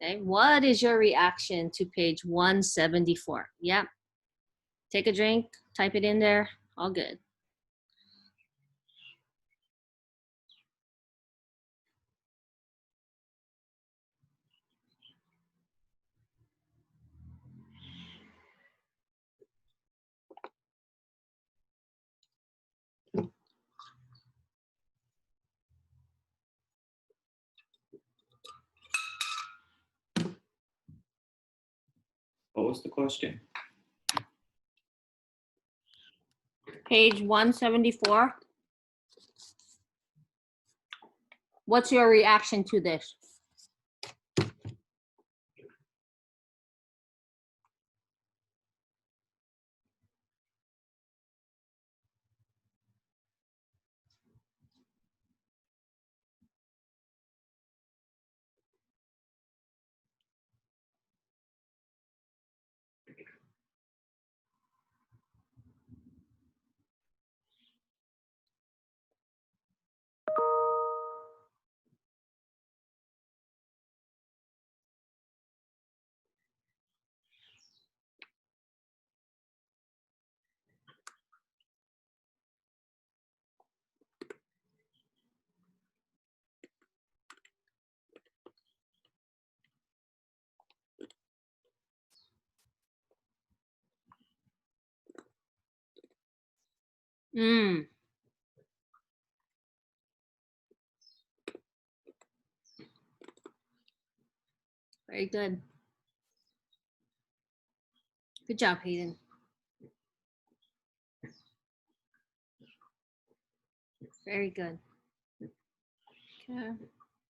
Okay, what is your reaction to page 174? Yep. Take a drink, type it in there, all good. What was the question? Page 174. What's your reaction to this? Mm. Very good. Good job, Hayden. Very good. Okay.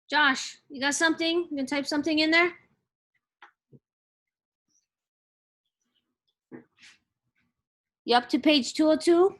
Josh, you got something? You can type something in there? You up to page 202?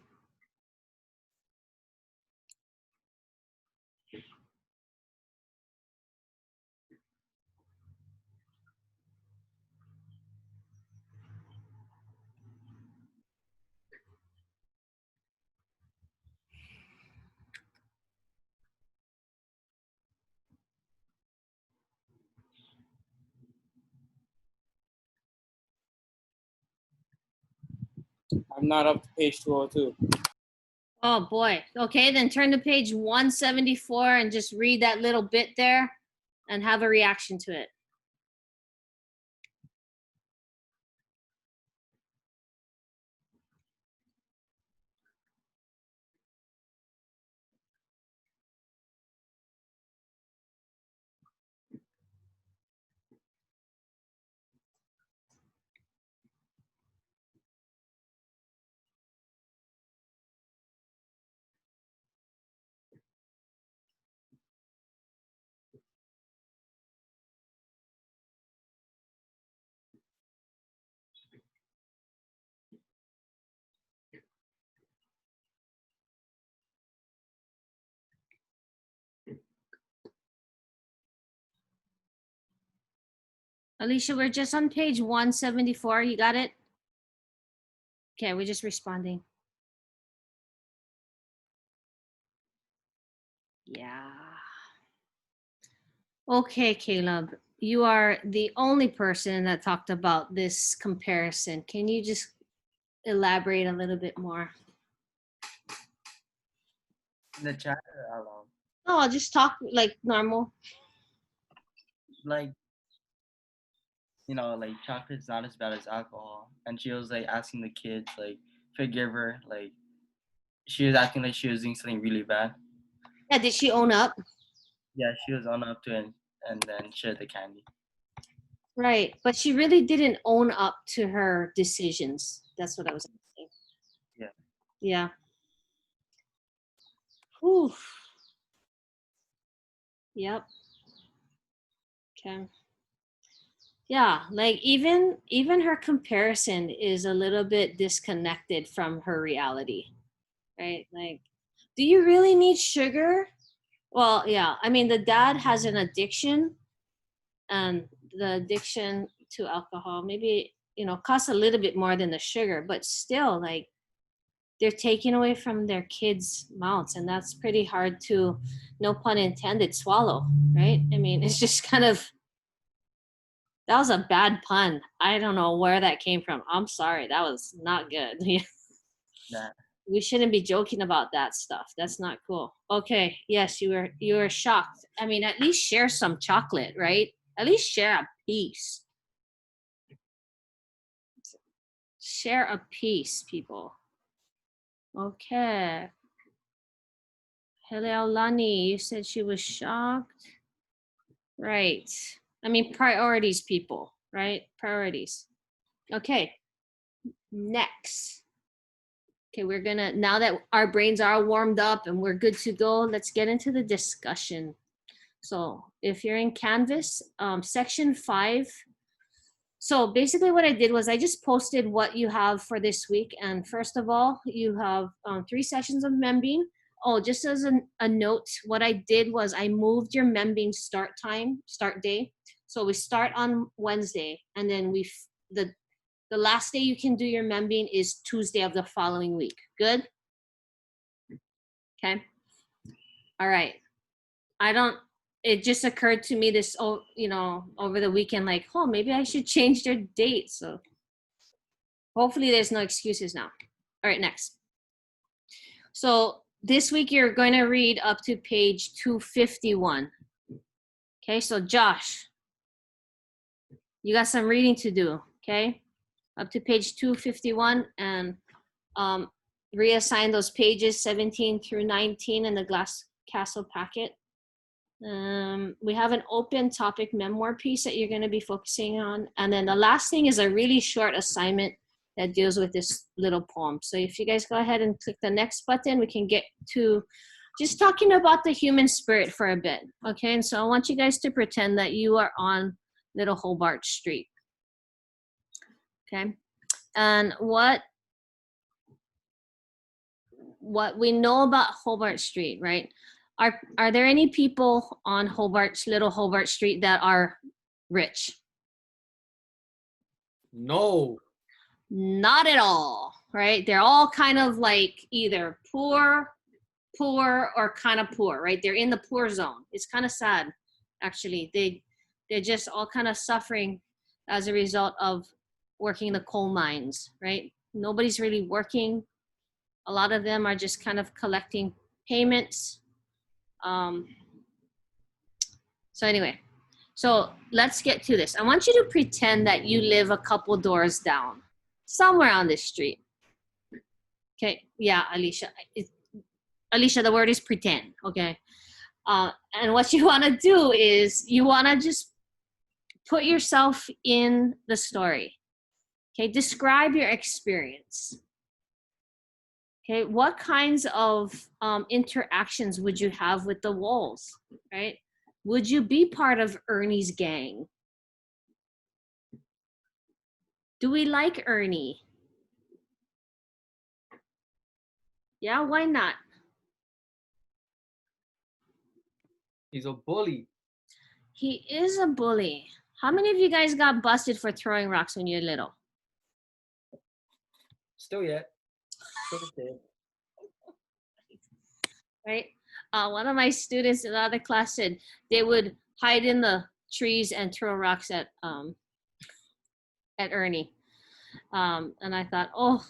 I'm not up to page 202. Oh boy. Okay, then turn to page 174 and just read that little bit there and have a reaction to it. Alicia, we're just on page 174. You got it? Okay, we're just responding. Yeah. Okay, Caleb, you are the only person that talked about this comparison. Can you just elaborate a little bit more? In the chat or out loud? No, I'll just talk like normal. Like, you know, like chocolate's not as bad as alcohol. And she was like asking the kids, like, forgive her. Like, she was acting like she was doing something really bad. Yeah, did she own up? Yeah, she was on up to it and then shared the candy. Right, but she really didn't own up to her decisions. That's what I was saying. Yeah. Yeah. Oof. Yep. Okay. Yeah, like even her comparison is a little bit disconnected from her reality, right? Like, do you really need sugar? Well, yeah. I mean, the dad has an addiction, and the addiction to alcohol maybe costs a little bit more than the sugar, but still, like, they're taking away from their kids' mouths, and that's pretty hard to, no pun intended, swallow, right? I mean, it's just kind of That was a bad pun. I don't know where that came from. I'm sorry. That was not good. That We shouldn't be joking about that stuff. That's not cool. Okay. Yes, you were shocked. I mean, at least share some chocolate, right? At least share a piece. Share a piece, people. Okay. Hello, Lani. You said she was shocked. Right. I mean, priorities, people, right? Priorities. Okay. Next. Okay, we're gonna, now that our brains are warmed up and we're good to go, let's get into the discussion. So if you're in Canvas, section 5. So basically what I did was I just posted what you have for this week. And first of all, you have 3 sessions of Membean. Oh, just as a note, what I did was I moved your Membean start day. So we start on Wednesday, and then the last day you can do your Membean is Tuesday of the following week. Good? Okay. All right. It just occurred to me this, over the weekend, like, oh, maybe I should change their date. So hopefully there's no excuses now. All right, next. So this week you're going to read up to page 251. Okay, so Josh, you got some reading to do, okay? Up to page 251, and reassign those pages 17 through 19 in the Glass Castle packet. We have an open topic memoir piece that you're going to be focusing on. And then the last thing is a really short assignment that deals with this little poem. So if you guys go ahead and click the next button, we can get to just talking about the human spirit for a bit. Okay, and so I want you guys to pretend that you are on Little Hobart Street. Okay, and what we know about Hobart Street, right? Are there any people on Little Hobart Street that are rich? No. Not at all, right? They're all kind of like either poor, or kind of poor, right? They're in the poor zone. It's kind of sad, actually. They're just all kind of suffering as a result of working the coal mines, right? Nobody's really working. A lot of them are just kind of collecting payments. So anyway, so let's get to this. I want you to pretend that you live a couple doors down, somewhere on this street. Okay, yeah, Alicia. Alicia, the word is pretend, okay? And what you wanna do is you wanna just put yourself in the story. Okay, describe your experience. Okay, what kinds of interactions would you have with the wolves, right? Would you be part of Ernie's gang? Do we like Ernie? Yeah, why not? He's a bully. He is a bully. How many of you guys got busted for throwing rocks when you're little? Still yet. Still the same. Right? One of my students in the other class said they would hide in the trees and throw rocks at Ernie. And I thought, oh,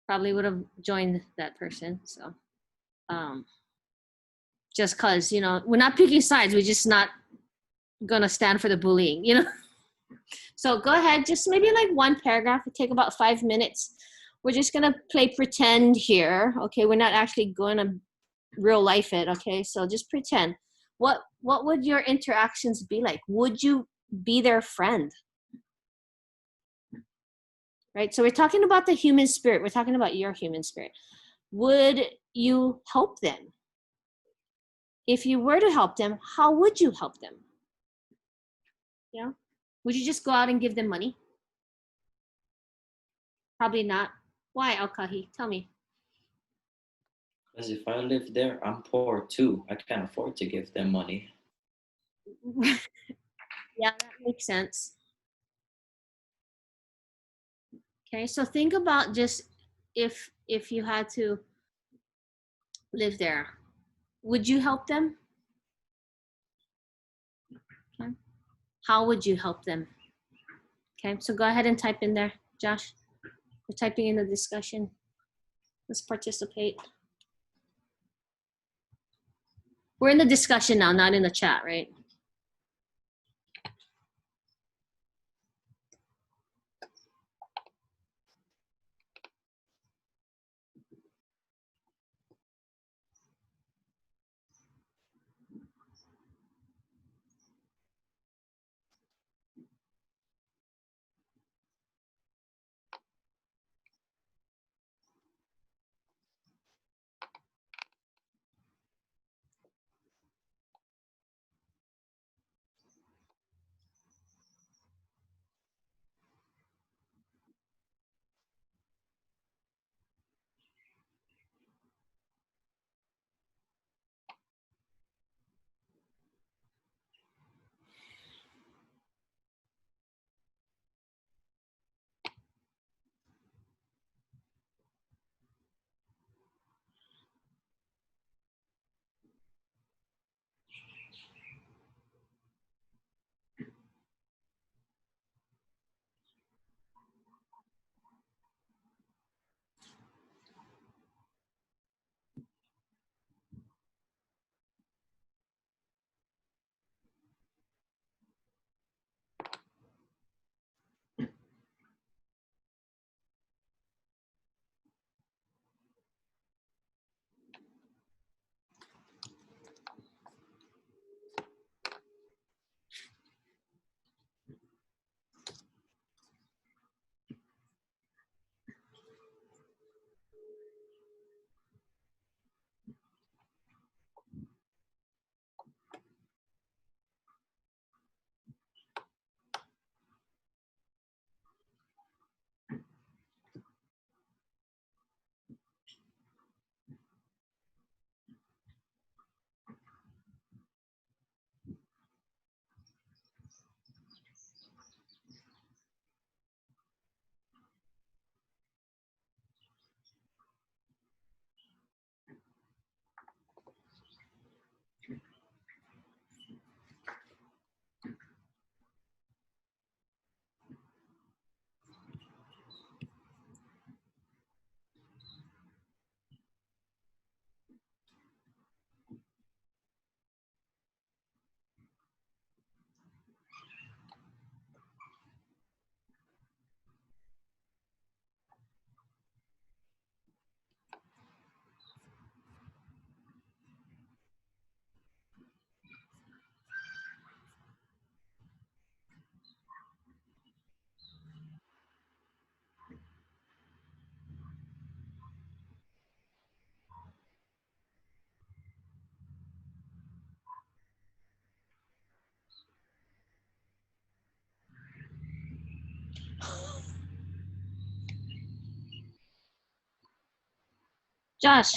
probably would have joined that person. So just cause, we're not picking sides. We're just not gonna stand for the bullying, So go ahead, just maybe like one paragraph. It'll take about 5 minutes. We're just gonna play pretend here. Okay, we're not actually gonna real life it. Okay, so just pretend. What would your interactions be like? Would you be their friend? Right, so we're talking about the human spirit. We're talking about your human spirit. Would you help them? If you were to help them, how would you help them? Yeah, would you just go out and give them money? Probably not. Why, Al-Kahi? Tell me. Because if I live there, I'm poor too. I can't afford to give them money. Yeah, that makes sense. Okay, so think about just if you had to live there, would you help them? Okay. How would you help them? Okay, so go ahead and type in there, Josh. We're typing in the discussion. Let's participate. We're in the discussion now, not in the chat, right? Josh,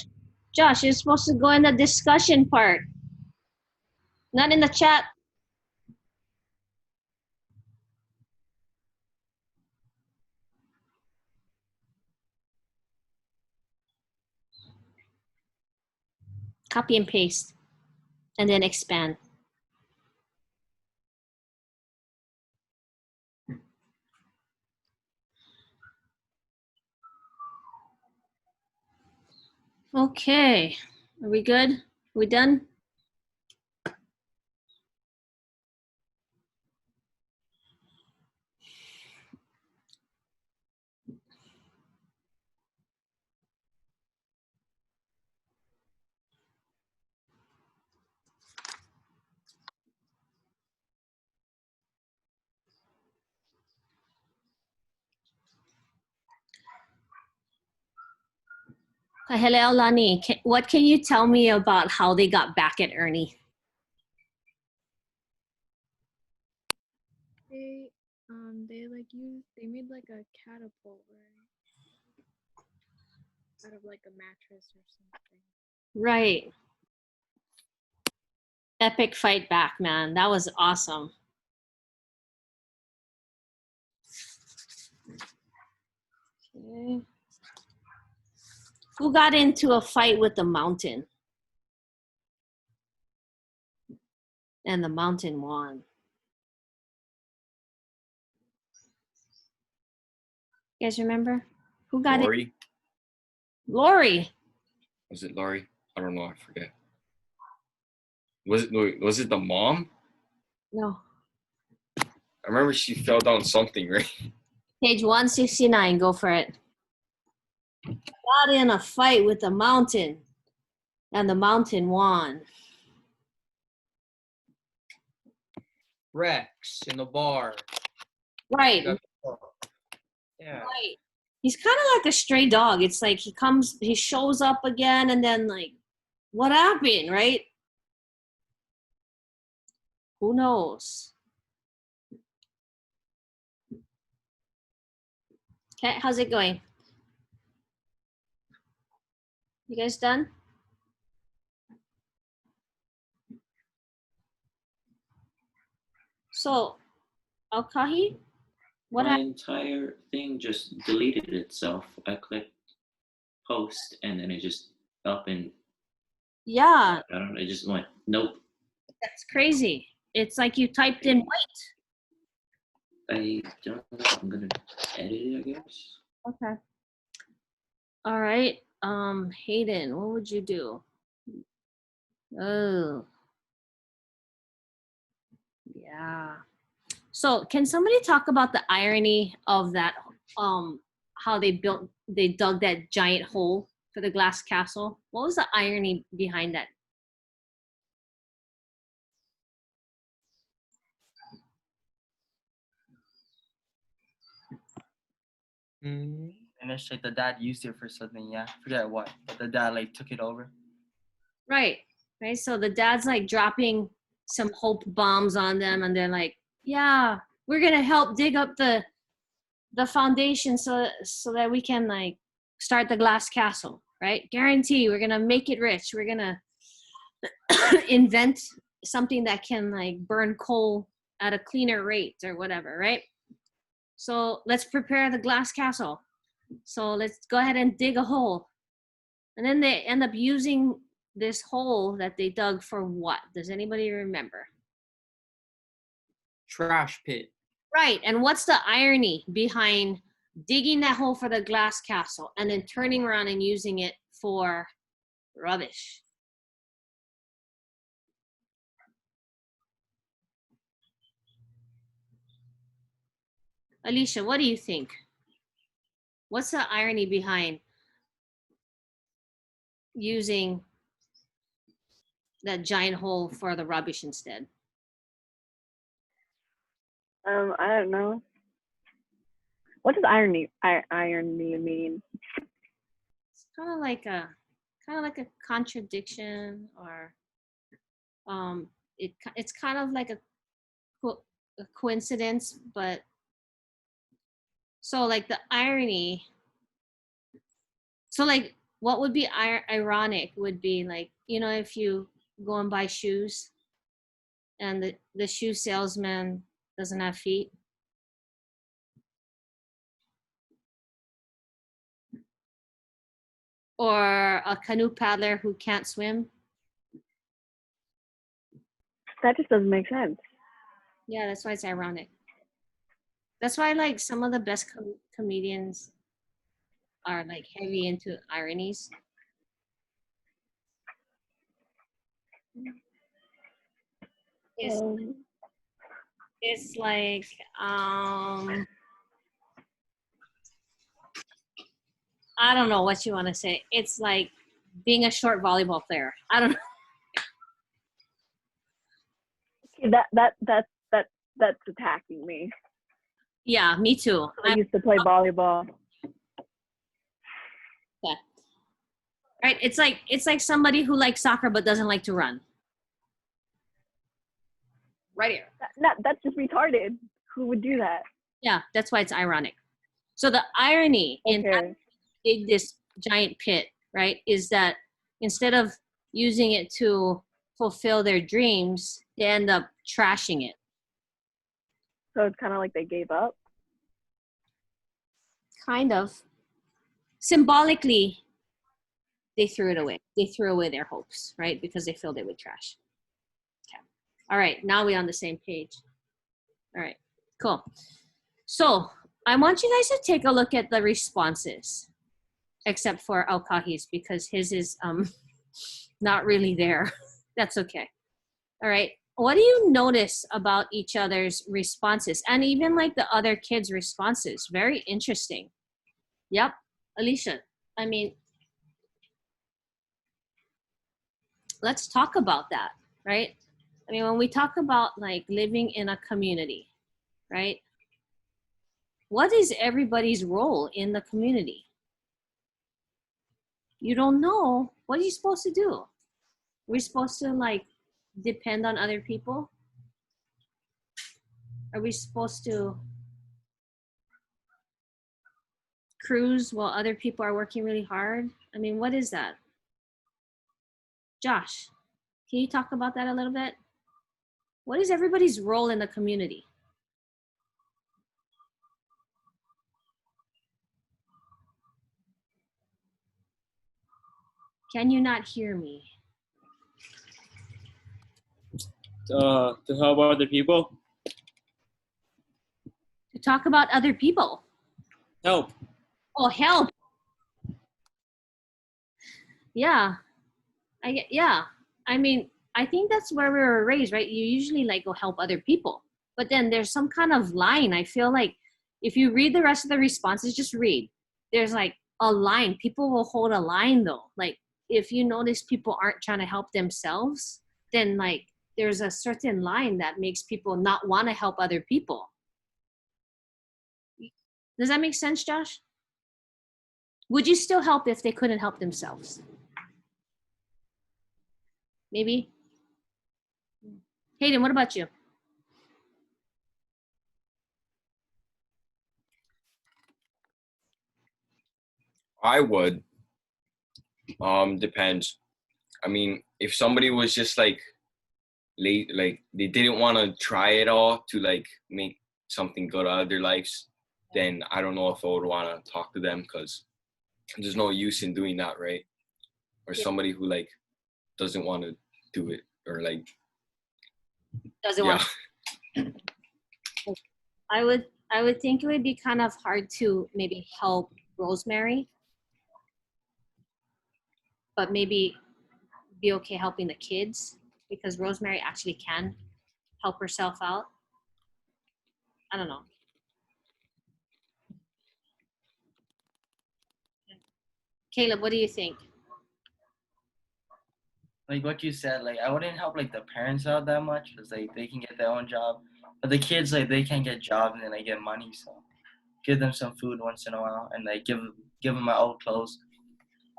Josh, you're supposed to go in the discussion part, not in the chat. Copy and paste, and then expand. Okay, are we good? Are we done? Hello, Lani. What can you tell me about how they got back at Ernie? They like they made like a catapult, right? Out of like a mattress or something. Right. Epic fight back, man. That was awesome. Okay. Who got into a fight with the mountain? And the mountain won. You guys remember? Who got it? Lori? Lori. Was it Lori? I don't know. I forget. Was it the mom? No. I remember she fell down something, right? Page 169. Go for it. Got in a fight with the mountain, and the mountain won. Rex in the bar. Right. Yeah. Right. He's kind of like a stray dog. It's like he shows up again, and then like, what happened, right? Who knows? Okay, how's it going? You guys done? So, Alkahi, what My happened? entire thing just deleted itself. I clicked post and then it just up and Yeah, I don't know. It just went nope. that's crazy. It's like you typed in white. I don't know. I'm gonna edit it, I guess. Okay. All right. Hayden, what would you do? Oh. Yeah. So can somebody talk about the irony of that, how they dug that giant hole for the glass castle? What was the irony behind that? Mm. And it's like the dad used it for something. Yeah, forget what, but the dad like took it over. Right. Right. So the dad's like dropping some hope bombs on them, and they're like, yeah, we're gonna help dig up the foundation so that we can like start the glass castle, right? Guarantee we're gonna make it rich. We're gonna invent something that can like burn coal at a cleaner rate or whatever, right? So let's prepare the glass castle. So let's go ahead and dig a hole. And then they end up using this hole that they dug for what? Does anybody remember? Trash pit. Right. And what's the irony behind digging that hole for the glass castle and then turning around and using it for rubbish? Alicia, what do you think? What's the irony behind using that giant hole for the rubbish instead? I don't know. What does irony mean? It's kind of like a contradiction, or it's kind of like a coincidence, but so like the irony. So like what would be ironic would be like, you know, if you go and buy shoes and the shoe salesman doesn't have feet. Or a canoe paddler who can't swim. That just doesn't make sense. Yeah, that's why it's ironic. That's why like some of the best comedians are like heavy into ironies. It's like I don't know what you want to say. It's like being a short volleyball player. I don't know. That's attacking me. Yeah, me too. I used to play volleyball. Yeah. Right. It's like somebody who likes soccer but doesn't like to run. Right here. That's just retarded. Who would do that? Yeah, that's why it's ironic. So the irony in Okay. dig this giant pit, right, is that instead of using it to fulfill their dreams, they end up trashing it. So it's kind of like they gave up. Kind of. Symbolically, they threw it away. They threw away their hopes, right, because they filled it with trash. Okay. All right, now we're on the same page. All right, cool. So I want you guys to take a look at the responses, except for Alkahi's because his is not really there. That's okay. All right. What do you notice about each other's responses and even like the other kids' responses? Very interesting. Yep. Alicia, I mean, let's talk about that, right? I mean, when we talk about like living in a community, right? What is everybody's role in the community? You don't know. What are you supposed to do? We're supposed to like depend on other people? Are we supposed to cruise while other people are working really hard? I mean, what is that? Josh, can you talk about that a little bit? What is everybody's role in the community? Can you not hear me? To help other people. To talk about other people. Help. Oh, help. Yeah. I mean, I think that's where we were raised, right? You usually like go help other people. But then there's some kind of line. I feel like if you read the rest of the responses, just read. There's like a line. People will hold a line though. Like if you notice people aren't trying to help themselves, then like there's a certain line that makes people not want to help other people. Does that make sense, Josh? Would you still help if they couldn't help themselves? Maybe. Hayden, what about you? I would. Depends. I mean, if somebody was just like late, like they didn't want to try it all to like make something good out of their lives, then I don't know if I would want to talk to them because there's no use in doing that, right? Or Yeah. somebody who like doesn't want to do it or like Doesn't yeah. want. I would think it would be kind of hard to maybe help Rosemary, but maybe be okay helping the kids because Rosemary actually can help herself out. I don't know. Caleb, what do you think? Like what you said, like I wouldn't help like the parents out that much because like they can get their own job, but the kids like they can't get jobs and then they get money, so give them some food once in a while and like give them my old clothes.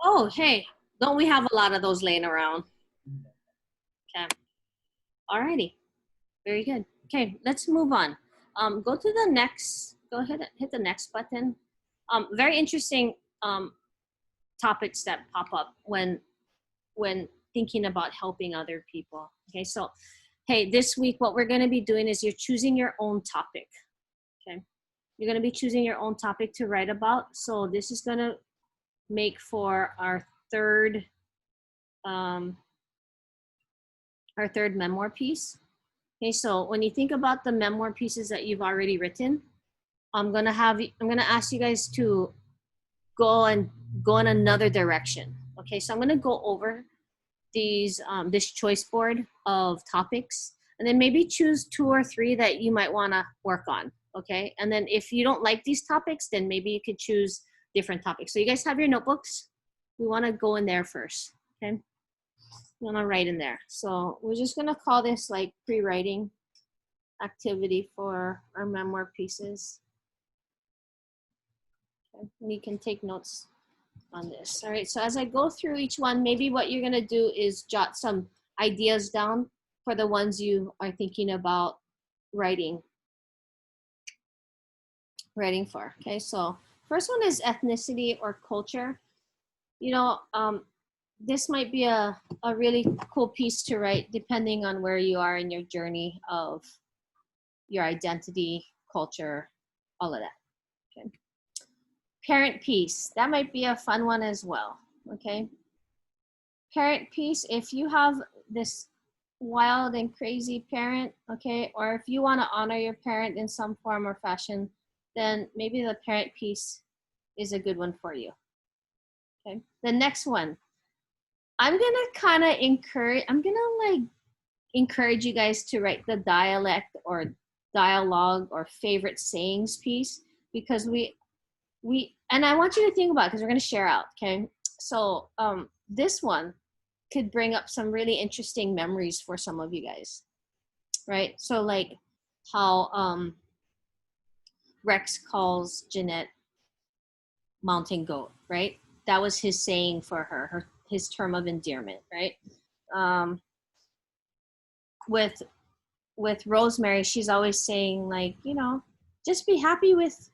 Oh, hey, don't we have a lot of those laying around? Okay. Alrighty. Very good. Okay, let's move on. Go to the next, go ahead and hit the next button. Very interesting topics that pop up when thinking about helping other people. Okay, so hey, this week what we're gonna be doing is you're choosing your own topic. Okay, you're gonna be choosing your own topic to write about. So this is gonna make for our third memoir piece. Okay, so when you think about the memoir pieces that you've already written, I'm gonna ask you guys to go in another direction. Okay, so I'm gonna go over these this choice board of topics, and then maybe choose 2 or 3 that you might want to work on. Okay, and then if you don't like these topics, then maybe you could choose different topics. So you guys have your notebooks. We want to go in there first. Okay, we want to write in there. So we're just gonna call this like pre-writing activity for our memoir pieces. Okay, and you can take notes on this. All right, so as I go through each one, maybe what you're gonna do is jot some ideas down for the ones you are thinking about writing for. Okay, so first one is ethnicity or culture. You know, this might be a really cool piece to write depending on where you are in your journey of your identity, culture, all of that. Okay. Parent piece, that might be a fun one as well. Okay, parent piece, if you have this wild and crazy parent, okay, or if you want to honor your parent in some form or fashion, then maybe the parent piece is a good one for you. Okay. The next one, I'm gonna encourage you guys to write the dialect or dialogue or favorite sayings piece, because we and I want you to think about it, because we're going to share out. Okay. So this one could bring up some really interesting memories for some of you guys, right? So like how Rex calls Jeanette mountain goat, right? That was his saying for her, his term of endearment, right? With Rosemary, she's always saying, like, you know, just be happy with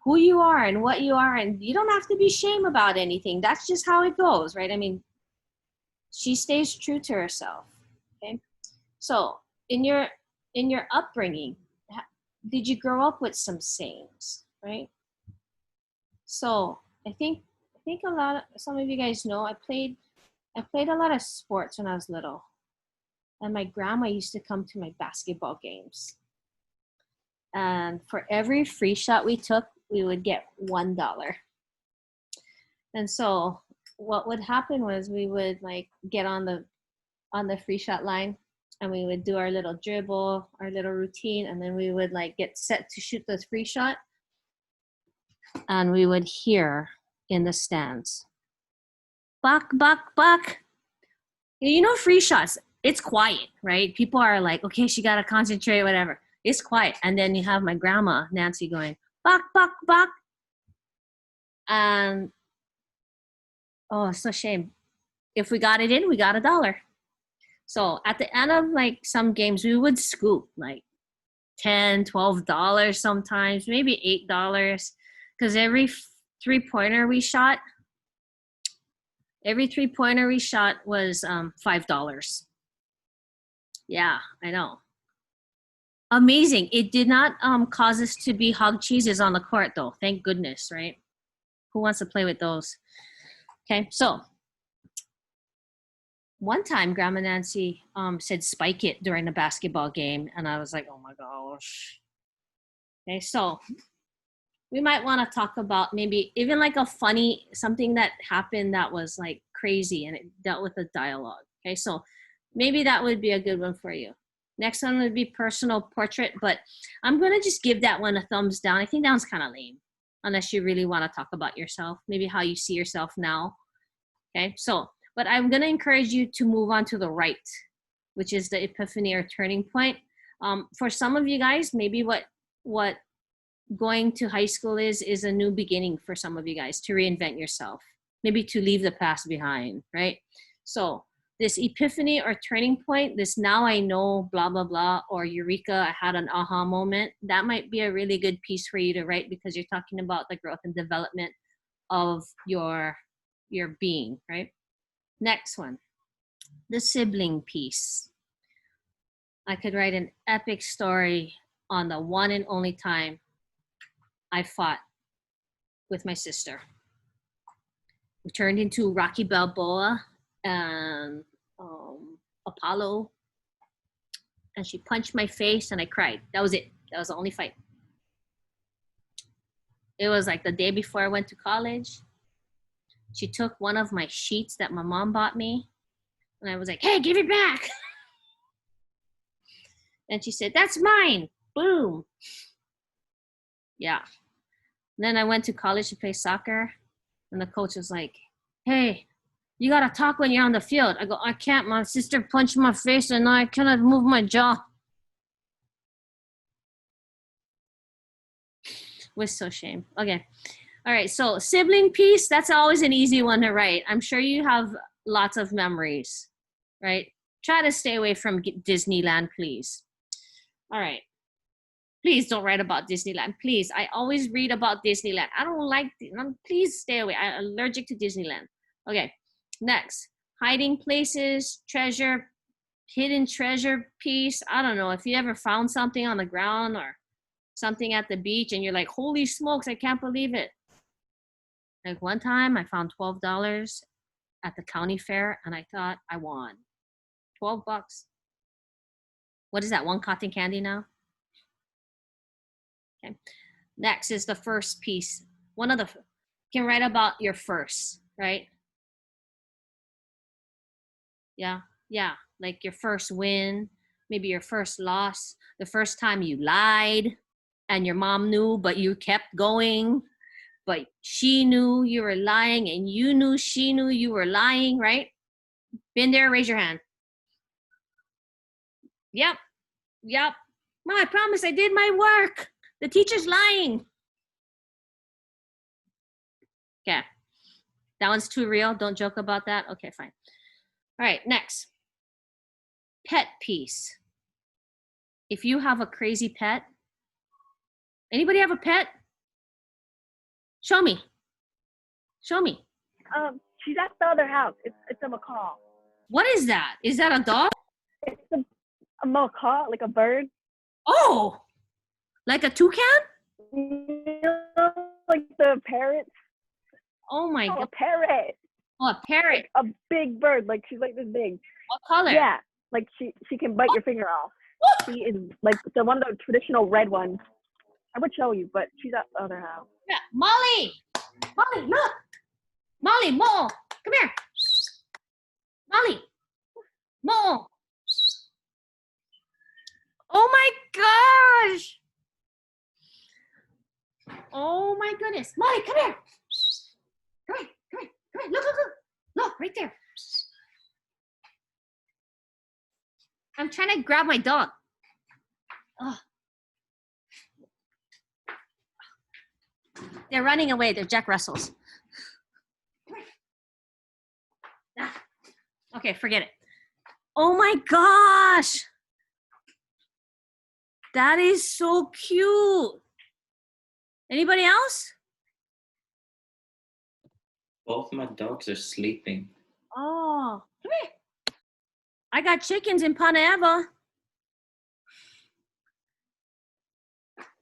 who you are and what you are, and you don't have to be ashamed about anything. That's just how it goes, right? I mean, she stays true to herself. Okay. So in your upbringing, did you grow up with some sayings, right? So I think some of you guys know I played a lot of sports when I was little, and my grandma used to come to my basketball games, and for every free shot we took, we would get $1. And so what would happen was we would like get on the free shot line, and we would do our little dribble, our little routine, and then we would like get set to shoot the free shot, and we would hear in the stands, buck, buck, buck. You know, free shots, it's quiet, right? People are like, okay, she got to concentrate, whatever. It's quiet. And then you have my grandma, Nancy, going, buck, buck, buck. And, oh, it's a shame. If we got it in, we got $1. So at the end of like some games, we would scoop like $10, $12 sometimes, maybe $8. Because every three-pointer we shot was $5. Yeah, I know. Amazing. It did not cause us to be hog cheeses on the court, though. Thank goodness, right? Who wants to play with those? Okay, so one time Grandma Nancy said spike it during the basketball game, and I was like, oh my gosh. Okay, so we might want to talk about maybe even like a funny, something that happened that was like crazy and it dealt with a dialogue. Okay, so maybe that would be a good one for you. Next one would be personal portrait, but I'm going to just give that one a thumbs down. I think that one's kind of lame, unless you really want to talk about yourself, maybe how you see yourself now. Okay, so, but I'm going to encourage you to move on to the right, which is the epiphany or turning point. For some of you guys, maybe what going to high school is a new beginning for some of you guys, to reinvent yourself, maybe to leave the past behind, right? So this epiphany or turning point, this now I know, blah, blah, blah, or eureka, I had an aha moment, that might be a really good piece for you to write, because you're talking about the growth and development of your being, right? Next one, the sibling piece. I could write an epic story on the one and only time I fought with my sister. We turned into Rocky Balboa and Apollo, and she punched my face and I cried. That was it. That was the only fight. It was like the day before I went to college. She took one of my sheets that my mom bought me, and I was like, hey, give it back. And she said, that's mine. Boom. Yeah. And then I went to college to play soccer, and the coach was like, hey, you got to talk when you're on the field. I go, I can't. My sister punched my face, and I cannot move my jaw. Was so shame. Okay. All right. So sibling piece, that's always an easy one to write. I'm sure you have lots of memories, right? Try to stay away from Disneyland, please. All right. Please don't write about Disneyland. Please. I always read about Disneyland. I don't like, please stay away. I'm allergic to Disneyland. Okay. Next, hiding places, treasure, hidden treasure piece. I don't know if you ever found something on the ground or something at the beach and you're like, holy smokes, I can't believe it. Like one time I found $12 at the county fair and I thought I won. $12. What is that, one cotton candy now? Okay. Next is the first piece. One of the, you can write about your first, right? Yeah, yeah. Like your first win, maybe your first loss, the first time you lied and your mom knew, but you kept going. But she knew you were lying and you knew she knew you were lying, right? Been there, raise your hand. Yep, yep. Mom, I promise I did my work. The teacher's lying. Okay. That one's too real. Don't joke about that. Okay, fine. All right, next. Pet piece. If you have a crazy pet, anybody have a pet? Show me. Show me. She's at the other house. It's a macaw. What is that? Is that a dog? It's a macaw, like a bird. Oh, like a toucan? You know, like the parrots. Oh my Oh, a god. parrot. Oh, a parrot. A big bird. Like she's like this big. What color? Yeah. Like she can bite your finger off. She is like one of the traditional red ones. I would show you, but she's at the other house. Yeah. Molly. Molly, look. Molly, Mo. Come here. Molly. Mo. Oh my gosh. Oh my goodness. Molly, come here. Come here. Come here. Come here. Look, look, look. Look, right there. I'm trying to grab my dog. Oh. They're running away. They're Jack Russells. Ah. Okay, forget it. Oh my gosh. That is so cute. Anybody else? Both my dogs are sleeping. Oh, come here. I got chickens in Paneva.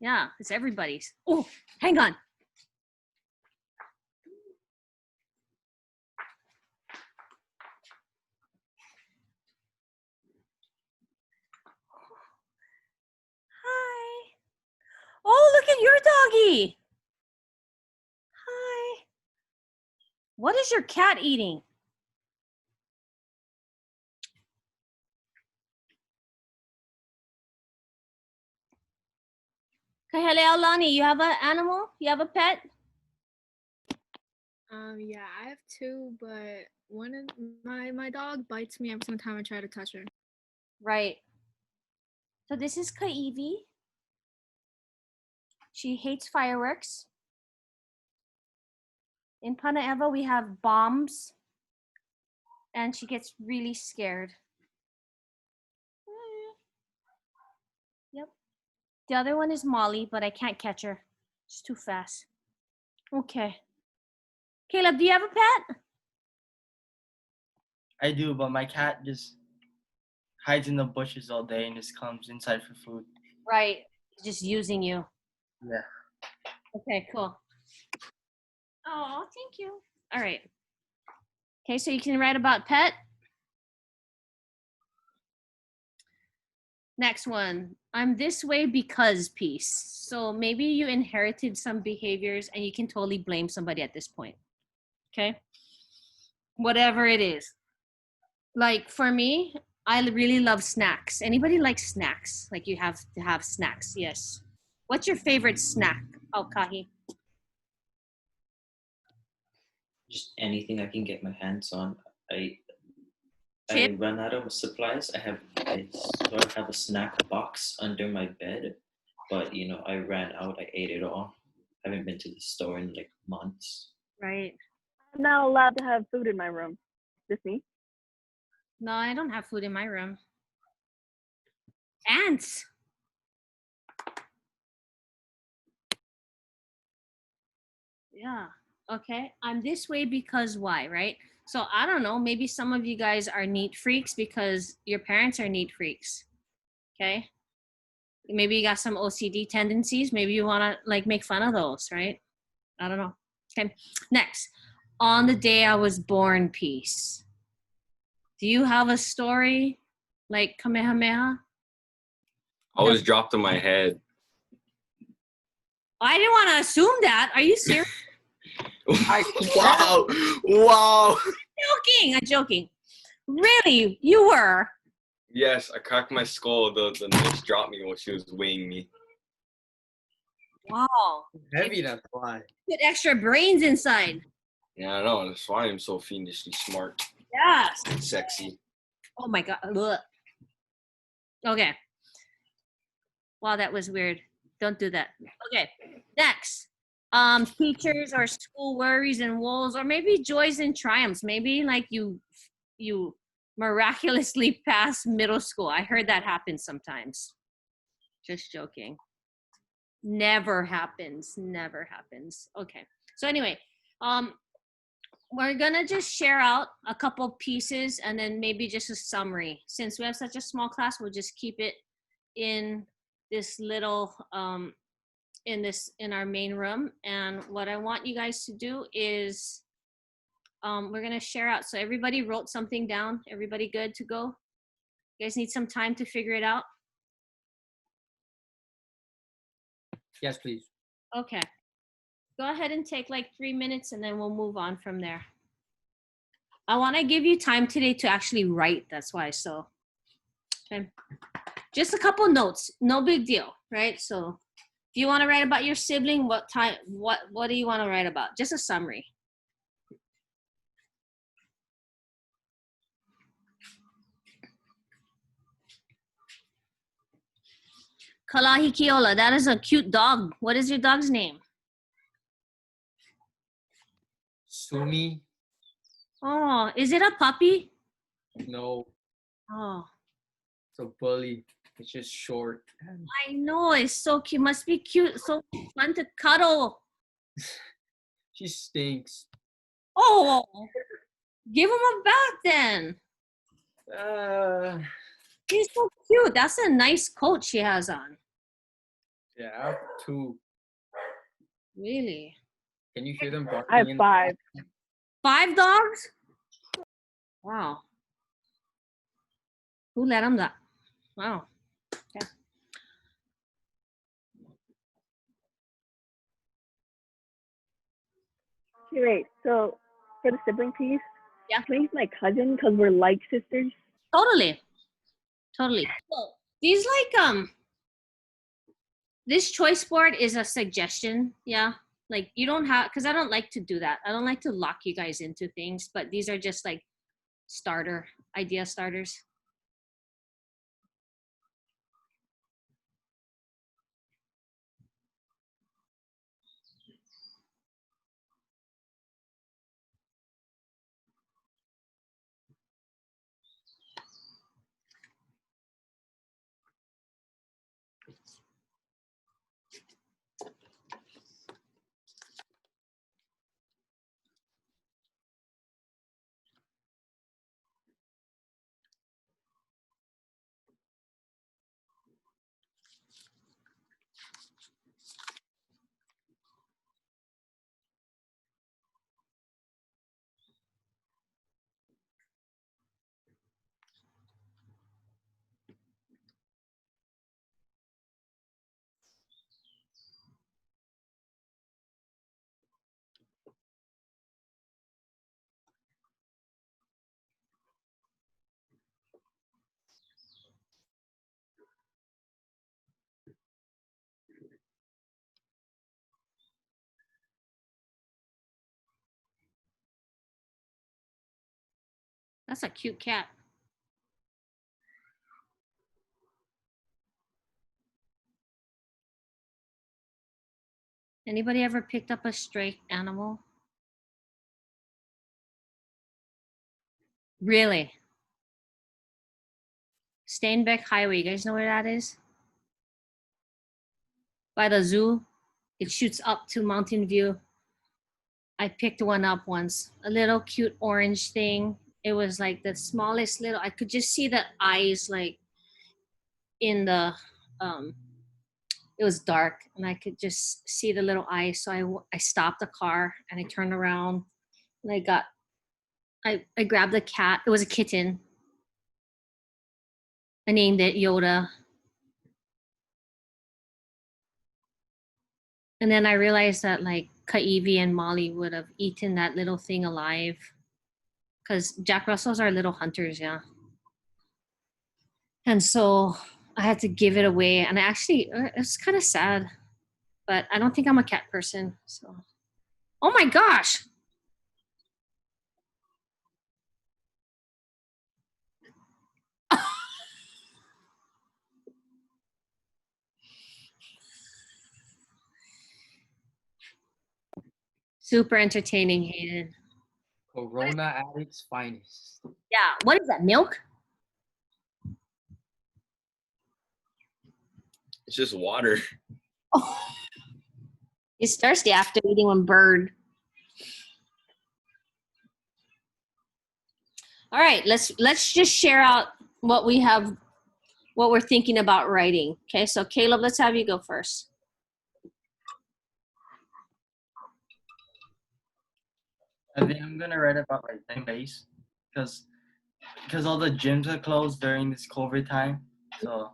Yeah, it's everybody's. Oh, hang on. Hi. Oh, look at your doggy. Hi. What is your cat eating? Kahele Alani, you have an animal? You have a pet? Yeah, I have two, but one of my dog bites me every single time I try to touch her. Right. So this is Kaivi. She hates fireworks. In Panaeva, we have bombs. And she gets really scared. Yep. The other one is Molly, but I can't catch her. She's too fast. Okay. Caleb, do you have a pet? I do, but my cat just hides in the bushes all day and just comes inside for food. Right. Just using you. Yeah. Okay, cool. Oh, thank you. All right. Okay, so you can write about pet. Next one. I'm this way because piece. So maybe you inherited some behaviors and you can totally blame somebody at this point. Okay? Whatever it is. Like for me, I really love snacks. Anybody like snacks? Like you have to have snacks. Yes. What's your favorite snack, Alkahi? Just anything I can get my hands on. I Chip? run out of supplies. I sort of have a snack box under my bed, but you know I ran out. I ate it all. I haven't been to the store in like months. Right. I'm not allowed to have food in my room. Just me. No, I don't have food in my room. Ants. Yeah. Okay. I'm this way because why, right? So I don't know. Maybe some of you guys are neat freaks because your parents are neat freaks. Okay. Maybe you got some OCD tendencies. Maybe you want to like make fun of those, right? I don't know. Okay. Next. On the day I was born piece. Do you have a story like Kamehameha? I was dropped on my head. I didn't want to assume that. Are you serious? Wow. Wow. I'm joking. Really? You were? Yes, I cracked my skull. The nurse dropped me while she was weighing me. Wow. Heavy, that's why. Put extra brains inside. Yeah, I know. That's why I'm so fiendishly smart Yes. and sexy. Oh my God. Ugh. Okay. Wow, that was weird. Don't do that. Okay. Next. Teachers or school worries and woes, or maybe joys and triumphs. Maybe like you miraculously pass middle school. I heard that happen sometimes. Just joking. Never happens. Never happens. Okay. So anyway, we're gonna just share out a couple pieces and then maybe just a summary. Since we have such a small class, we'll just keep it in this little in our main room. And what I want you guys to do is we're gonna share out. So everybody wrote something down. Everybody good to go? You guys need some time to figure it out? Yes, please. Okay. Go ahead and take like 3 minutes and then we'll move on from there. I want to give you time today to actually write. That's why. So, okay. Just a couple notes. No big deal, right? So if you want to write about your sibling, what do you want to write about? Just a summary. Kalahikiola, that is a cute dog. What is your dog's name? Sumi. Oh, is it a puppy? No, Oh, it's a bully. It's just short. And I know. It's so cute. Must be cute. So fun to cuddle. she stinks. Oh, give him a bath then. He's so cute. That's a nice coat she has on. Yeah, I have 2. Really? Can you hear them barking? I have in the 5. 5 dogs? Wow. Who let him that? Wow. Yeah. Okay, wait. So for the sibling piece, Yeah. can I use my cousin because we're like sisters? Totally. Totally. So these this choice board is a suggestion. Yeah. Like you don't have, because I don't like to do that. I don't like to lock you guys into things, but these are just like idea starters. That's a cute cat. Anybody ever picked up a stray animal? Really? Steinbeck Highway. You guys know where that is? By the zoo. It shoots up to Mountain View. I picked one up once. A little cute orange thing. It was like the smallest little, I could just see the eyes like in the, it was dark and I could just see the little eyes. So I stopped the car and I turned around and I grabbed the cat. It was a kitten. I named it Yoda. And then I realized that like Kaivi and Molly would have eaten that little thing alive. Because Jack Russells are little hunters, yeah. And so I had to give it away. And I actually, it's kind of sad. But I don't think I'm a cat person. So, oh my gosh. Super entertaining, Hayden. Corona at its finest. Yeah. What is that? Milk? It's just water. Oh. He's thirsty after eating one bird. All right, let's just share out what we have, what we're thinking about writing. Okay, so Caleb, let's have you go first. I think I'm gonna write about like 10 days, because all the gyms are closed during this COVID time. So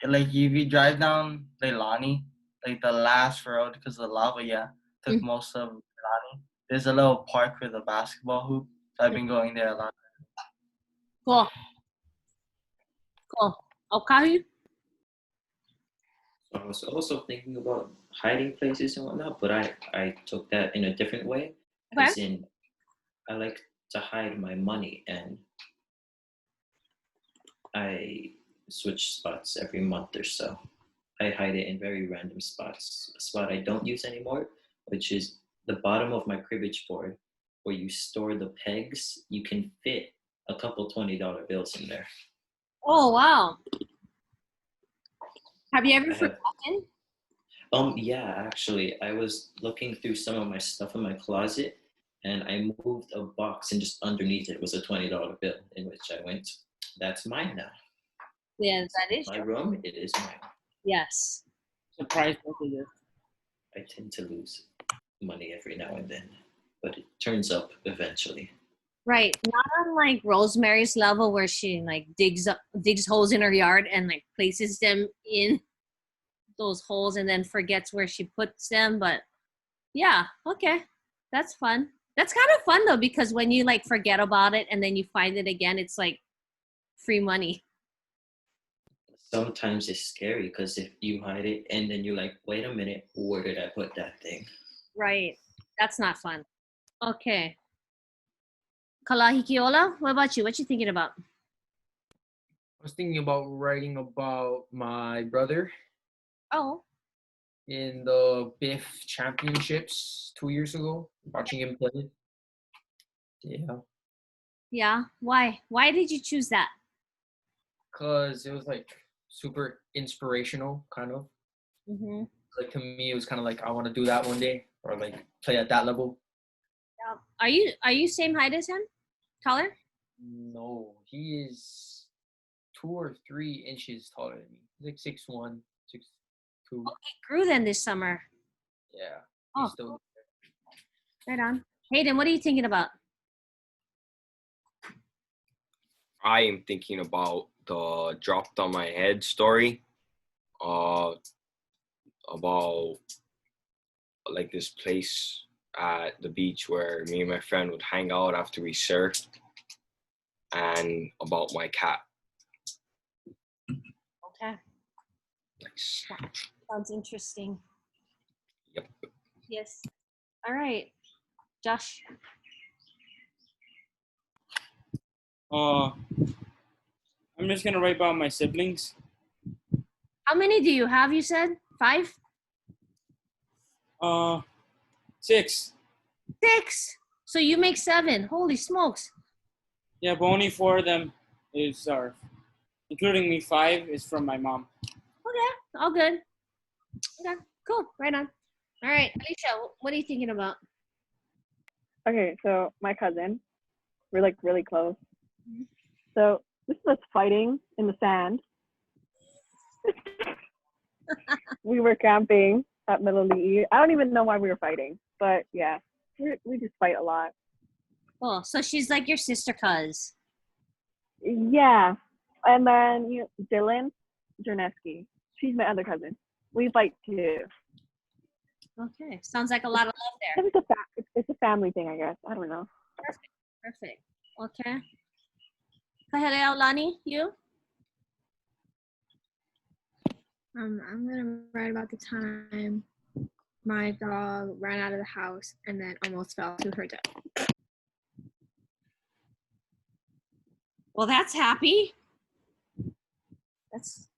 like if you drive down Leilani, like the last road, because the lava took Mhm. most of Leilani. There's a little park with a basketball hoop. So I've been going there a lot. Cool. Cool. Okay. I was also thinking about hiding places and whatnot, but I took that in a different way. Okay. As in, I like to hide my money, and I switch spots every month or so. I hide it in very random spots. A spot I don't use anymore, which is the bottom of my cribbage board, where you store the pegs. You can fit a couple $20 bills in there. Oh wow. Have you ever I have- forgotten? Yeah, actually, I was looking through some of my stuff in my closet, and I moved a box, and just underneath it was a $20 bill, in which I went, "That's mine now. Yes, that is My true. room, it is mine." Yes. Surprise messages. I tend to lose money every now and then, but it turns up eventually. Right. Not on like Rosemary's level where she like digs holes in her yard and like places them in those holes and then forgets where she puts them. But yeah, okay. That's fun. That's kind of fun though, because when you like forget about it and then you find it again, it's like free money. Sometimes it's scary because if you hide it and then you're like, "Wait a minute, where did I put that thing?" Right. That's not fun. Okay. Kalahikiola, what about you? What you thinking about? I was thinking about writing about my brother Oh, in the BIF championships 2 years ago, watching him play. Yeah, yeah. Why? Why did you choose that? because it was like super inspirational, kind of. Mm-hmm. Like to me, it was kind of like I want to do that one day, or like play at that level. Yeah. Are you same height as him? Taller? No, he is 2 or 3 inches taller than me. He's like 6'1", 6'2". He grew then this summer. Yeah, Oh, he's still. right on. Hayden, what are you thinking about? I am thinking about the dropped on my head story. About like this place at the beach where me and my friend would hang out after we surfed, and about my cat. Okay. Nice. Sounds interesting. Yep. Yes. All right. Josh. I'm just gonna write about my siblings. How many do you have, you said? 5? 6. 6. So you make 7. Holy smokes. Yeah, but only 4 of them is our, including me. 5 is from my mom. Okay. All good. Okay. Cool. Right on. All right. Alicia, what are you thinking about? Okay, so my cousin, we're like really close. So this is us fighting in the sand. We were camping at Mililii. I don't even know why we were fighting, but yeah, we just fight a lot. Oh, so she's like your sister cuz. Yeah, and then Dylan Jerneski. She's my other cousin. We fight too. Okay. Sounds like a lot of love there. It's a family thing, I guess. I don't know. Perfect. Okay. Go ahead, Aulani. You? I'm gonna write about the time my dog ran out of the house and then almost fell to her death. Well, that's happy. That's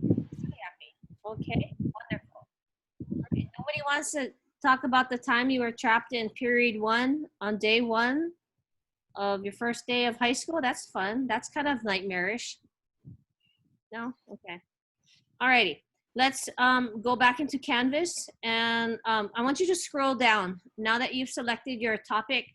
happy. Okay. Wonderful. Okay. Nobody wants to talk about the time you were trapped in period 1 on day 1 of your first day of high school? That's fun. That's kind of nightmarish. No? Okay. Alrighty. Let's go back into Canvas, and I want you to scroll down. Now that you've selected your topic,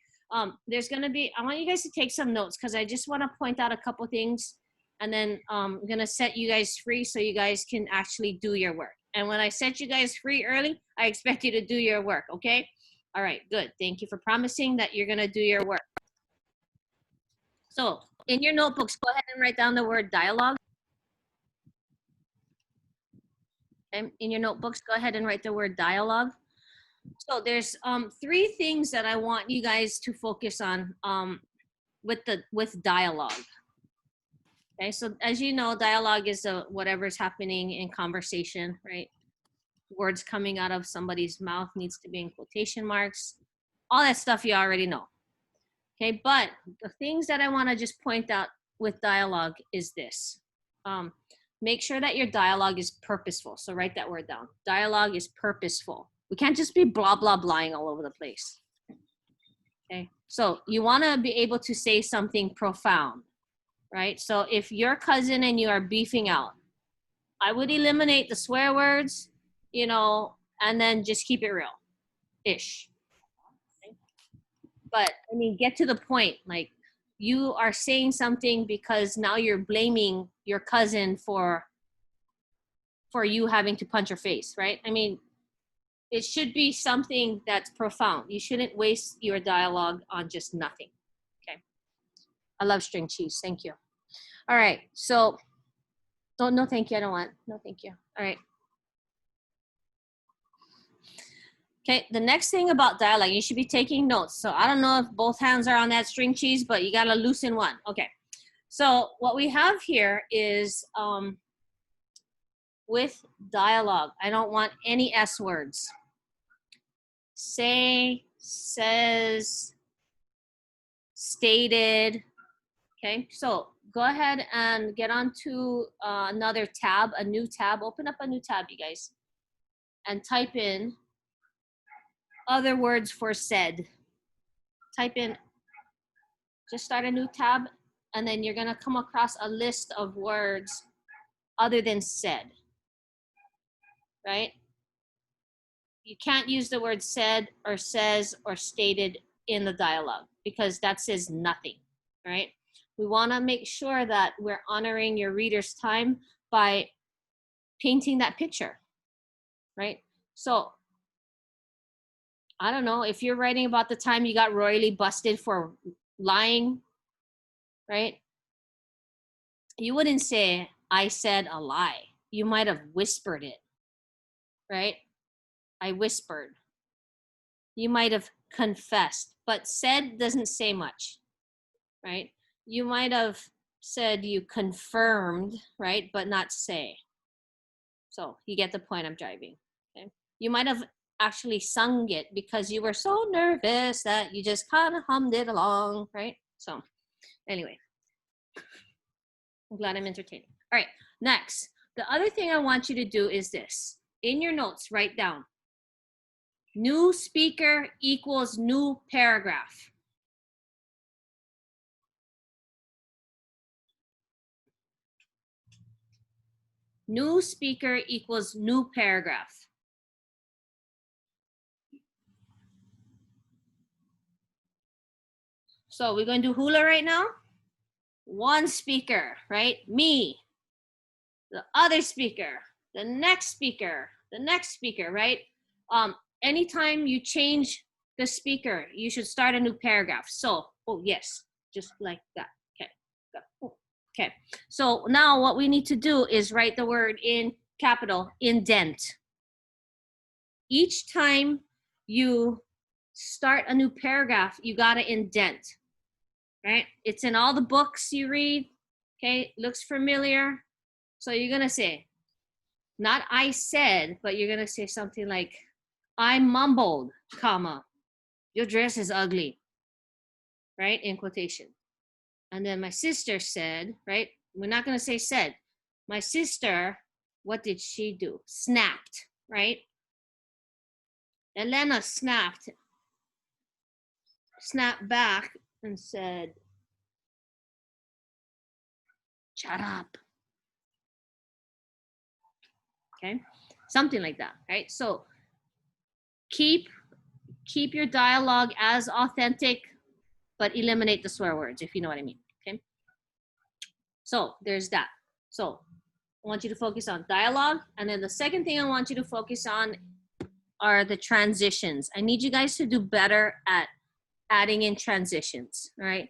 there's going to be, I want you guys to take some notes because I just want to point out a couple things, and then I'm going to set you guys free so you guys can actually do your work. And when I set you guys free early, I expect you to do your work, okay? All right, good. Thank you for promising that you're going to do your work. So in your notebooks, go ahead and write down the word dialogue. Okay. In your notebooks, go ahead and write the word dialogue. So there's 3 things that I want you guys to focus on with dialogue. Okay, so as you know, dialogue is whatever's happening in conversation, right? Words coming out of somebody's mouth needs to be in quotation marks. All that stuff you already know. Okay, but the things that I want to just point out with dialogue is this. Make sure that your dialogue is purposeful. So write that word down. Dialogue is purposeful. We can't just be blah, blah, blahing all over the place. Okay, so you want to be able to say something profound, right? So if your cousin and you are beefing out, I would eliminate the swear words, you know, and then just keep it real-ish. Okay? But I mean, get to the point. Like, you are saying something because now you're blaming your cousin for you having to punch her face, right? I mean, it should be something that's profound. You shouldn't waste your dialogue on just nothing, okay? I love string cheese, thank you. All right, so, no thank you, I don't want, no thank you. All right. Okay, the next thing about dialogue, you should be taking notes. So I don't know if both hands are on that string cheese, but you gotta loosen one. Okay, so what we have here is with dialogue, I don't want any S words. Say, says, stated. Okay, so go ahead and get onto another tab, a new tab. Open up a new tab, you guys, and type in other words for said. Type in, just start a new tab, and then you're gonna come across a list of words other than said, right? You can't use the word said or says or stated in the dialogue because that says nothing, right? We wanna make sure that we're honoring your reader's time by painting that picture, right? So, I don't know, if you're writing about the time you got royally busted for lying, right? You wouldn't say, I said a lie. You might have whispered it, right? I whispered. You might have confessed, but said doesn't say much, right? You might have said you confirmed, right? But not say. So you get the point I'm driving, okay? You might have actually sung it because you were so nervous that you just kind of hummed it along, right? So anyway, I'm glad I'm entertaining. All right, next. The other thing I want you to do is this. In your notes, write down, new speaker equals new paragraph. New speaker equals new paragraph. So we're going to do hula right now. One speaker, right? Me. The other speaker. The next speaker. The next speaker, right? Anytime you change the speaker, you should start a new paragraph. So, oh yes, just like that. Okay. Okay. So now what we need to do is write the word in capital indent. each time you start a new paragraph, you got to indent, right? It's in all the books you read. Okay, looks familiar. So you're going to say, not I said, but you're going to say something like, I mumbled, comma, your dress is ugly, right? In quotation. And then my sister said, right? We're not going to say said. My sister, what did she do? Snapped, right? Elena snapped back and said, shut up. Okay, something like that, right? So keep your dialogue as authentic, but eliminate the swear words, if you know what I mean. Okay, so there's that. So I want you to focus on dialogue, and then the second thing I want you to focus on are the transitions. I need you guys to do better at adding in transitions. All right,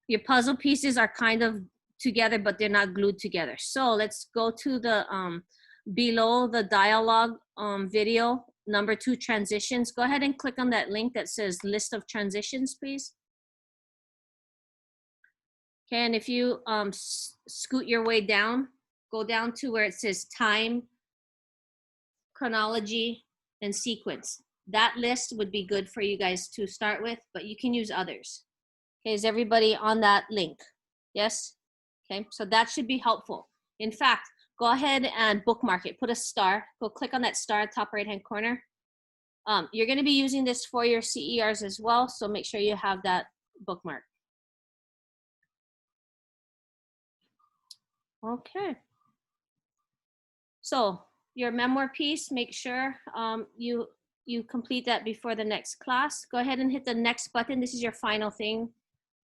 your puzzle pieces are kind of together, but they're not glued together. So let's go to the below the dialogue video, number 2, transitions. Go ahead and click on that link that says list of transitions, please. Okay, and if you scoot your way down, go down to where it says time, chronology, and sequence. That list would be good for you guys to start with, but you can use others. Okay, is everybody on that link? Yes? Okay, so that should be helpful. In fact, go ahead and bookmark it. Put a star. Go click on that star top right-hand corner. You're going to be using this for your CERs as well, so make sure you have that bookmark. Okay. So your memoir piece, make sure you complete that before the next class. Go ahead and hit the next button. This is your final thing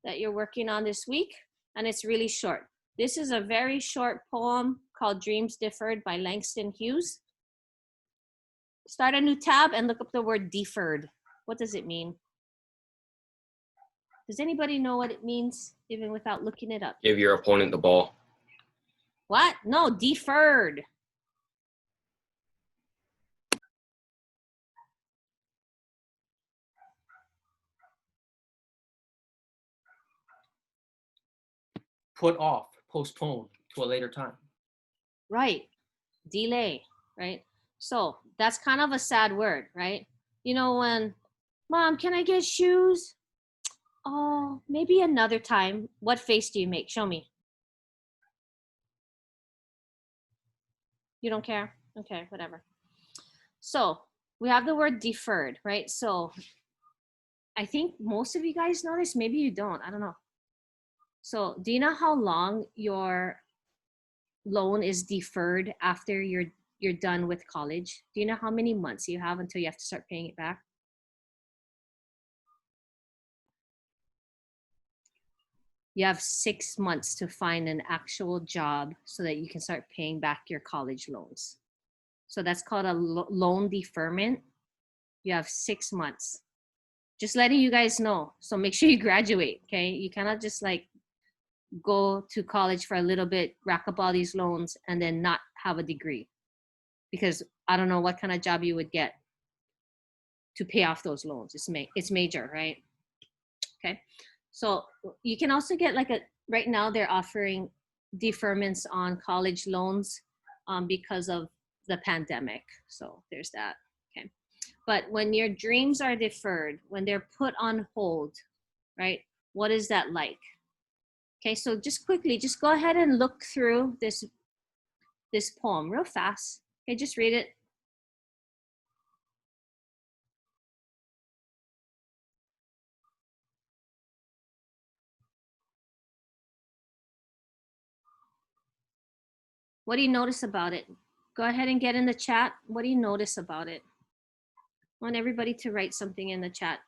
that you're working on this week, and it's really short. This is a very short poem called Dreams Deferred by Langston Hughes. Start a new tab and look up the word deferred. What does it mean? Does anybody know what it means, even without looking it up? Give your opponent the ball. What? No, deferred. Put off, postpone to a later time. Right. Delay, right? So that's kind of a sad word, right? You know, when, Mom, can I get shoes? Oh, maybe another time. What face do you make? Show me. You don't care? Okay, whatever. So we have the word deferred, right? So I think most of you guys know this. Maybe you don't. I don't know. So do you know how long your loan is deferred after you're done with college? Do you know how many months you have until you have to start paying it back? You have 6 months to find an actual job so that you can start paying back your college loans. So that's called a loan deferment. You have 6 months. Just letting you guys know. So make sure you graduate, okay? You cannot just like go to college for a little bit, rack up all these loans, and then not have a degree. Because I don't know what kind of job you would get to pay off those loans. It's major, right? Okay. So you can also get like right now they're offering deferments on college loans because of the pandemic. So there's that. Okay. But when your dreams are deferred, when they're put on hold, right? What is that like? Okay, so just quickly, just go ahead and look through this poem real fast. Okay, just read it. What do you notice about it? Go ahead and get in the chat. What do you notice about it? I want everybody to write something in the chat.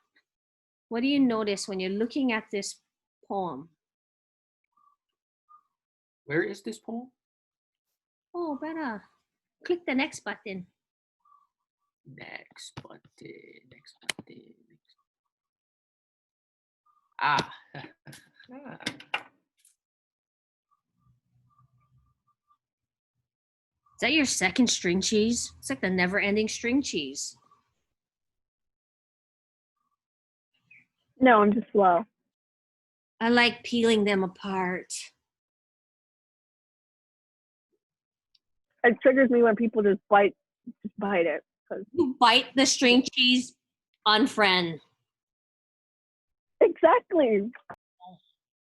What do you notice when you're looking at this poem? Where is this poem? Oh, better. Click the next button. Next button. Next button. Ah. Is that your second string cheese? It's like the never-ending string cheese. No, I'm just slow. I like peeling them apart. It triggers me when people just bite it. 'Cause You bite the string cheese, unfriend. exactly.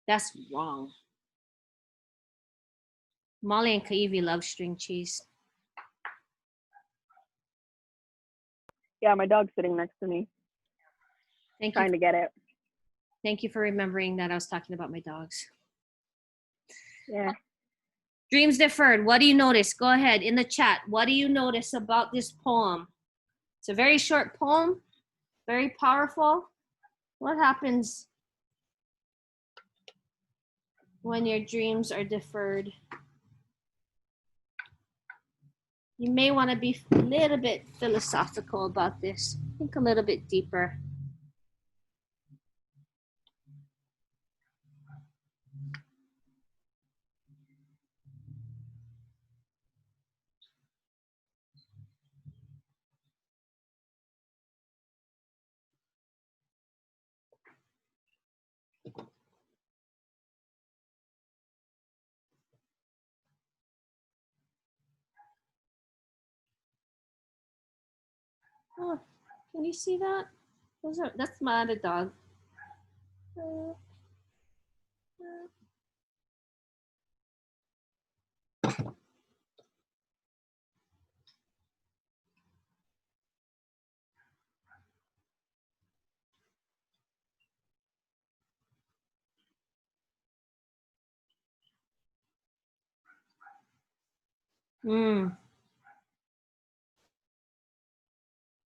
That's wrong. Molly and Kaivi love string cheese. Yeah, my dog's sitting next to me, Thank trying you. to get it. Thank you for remembering that I was talking about my dogs. Yeah. Dreams deferred. What do you notice? Go ahead in the chat. What do you notice about this poem? It's a very short poem, very powerful. What happens when your dreams are deferred? You may want to be a little bit philosophical about this. Think a little bit deeper. Oh, can you see that? That's my other dog.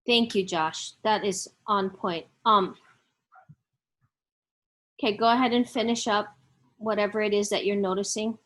Thank you, Josh. That is on point. Okay, go ahead and finish up whatever it is that you're noticing.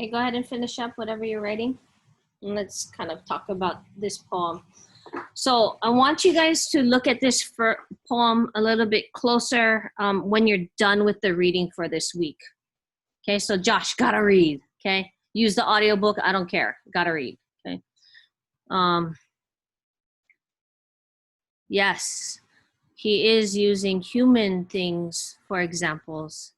Okay, go ahead and finish up whatever you're writing. And let's kind of talk about this poem. So I want you guys to look at this poem a little bit closer when you're done with the reading for this week. Okay, so Josh, gotta read, okay? Use the audiobook, I don't care, gotta read, okay? Yes, he is using human things for examples.